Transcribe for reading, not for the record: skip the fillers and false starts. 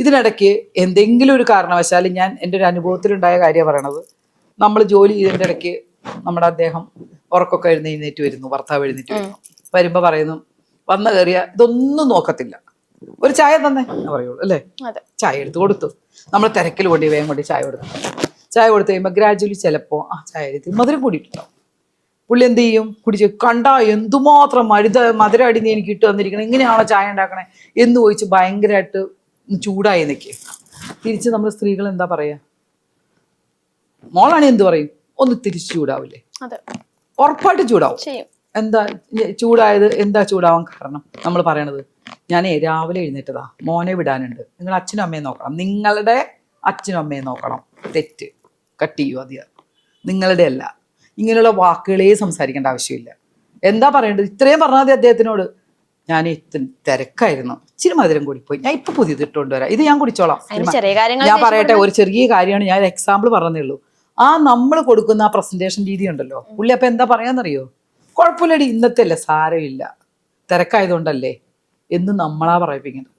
ഇതിനിടയ്ക്ക് എന്തെങ്കിലും ഒരു കാരണവശാൽ ഞാൻ എൻ്റെ ഒരു അനുഭവത്തിലുണ്ടായ കാര്യമാണ് പറയണത്. നമ്മൾ ജോലി ചെയ്തതിൻ്റെ ഇടയ്ക്ക് നമ്മുടെ അദ്ദേഹം ഉറക്കൊക്കെ എഴുന്നേറ്റ് വരുന്നു, ഭർത്താവ് എഴുന്നേറ്റ് വരുന്നു. വരുമ്പോൾ പറയുന്നു, വന്ന കയറിയ ഇതൊന്നും നോക്കത്തില്ല, ഒരു ചായ തന്നെ പറയുള്ളൂ അല്ലേ. ചായ എടുത്ത് കൊടുത്തു, നമ്മൾ തിരക്കിൽ കൊണ്ടി വേഗം കൊണ്ട് ചായ കൊടുത്തു. ചായ കൊടുത്തു കഴിയുമ്പോൾ ഗ്രാജുവലി ചിലപ്പോൾ ആ ചായ എടുത്ത് മധുരം കൂടിയിട്ടുണ്ടാവും. പുള്ളി എന്ത് ചെയ്യും, കുടിച്ച് കണ്ടാ എന്തുമാത്രം മധുരം അടി നീ എനിക്ക് ഇട്ട് വന്നിരിക്കണം, ഇങ്ങനെയാണോ ചായ ഉണ്ടാക്കണേ എന്ന് ചോദിച്ച് ഭയങ്കരമായിട്ട് ചൂടായി നിൽക്കുക. തിരിച്ച് നമ്മൾ സ്ത്രീകൾ എന്താ പറയാ, മോളാണ് എന്ത് പറയും, ഒന്ന് തിരിച്ചു ചൂടാവില്ലേ? ഉറപ്പായിട്ട് ചൂടാവും. എന്താ ചൂടായത്, എന്താ ചൂടാവാൻ കാരണം? നമ്മൾ പറയണത്, ഞാനേ രാവിലെ എഴുന്നേറ്റതാ, മോനെ വിടാനുണ്ട്, നിങ്ങൾ അച്ഛനും അമ്മയും നോക്കണം, നിങ്ങളുടെ അച്ഛനും അമ്മയും നോക്കണം, തെറ്റ് കട്ട് ചെയ്യൂ. അധികം നിങ്ങളുടെ അല്ല. ഇങ്ങനെയുള്ള വാക്കുകളേ സംസാരിക്കേണ്ട ആവശ്യമില്ല. എന്താ പറയേണ്ടത്? ഇത്രയും പറഞ്ഞാൽ മതി അദ്ദേഹത്തിനോട്. ഞാൻ തിരക്കായിരുന്നു, ഇച്ചിരി മധുരം കൂടി പോയി, ഞാൻ ഇപ്പൊ പുതിയത് ഇട്ടുകൊണ്ട് വരാം, ഇത് ഞാൻ കുടിച്ചോളാം. ഞാൻ പറയട്ടെ, ഒരു ചെറിയ കാര്യമാണ്, ഞാൻ എക്സാമ്പിൾ പറഞ്ഞതേ ഉള്ളൂ. ആ നമ്മൾ കൊടുക്കുന്ന ആ പ്രസന്റേഷൻ രീതി ഉണ്ടല്ലോ, പുള്ളി അപ്പൊ എന്താ പറയാന്നറിയോ, കുഴപ്പമില്ലടി ഇന്നത്തെ അല്ലേ, സാരമില്ല, തിരക്കായതുകൊണ്ടല്ലേ എന്ന് നമ്മളാ പറയിപ്പിക്കുന്നത്.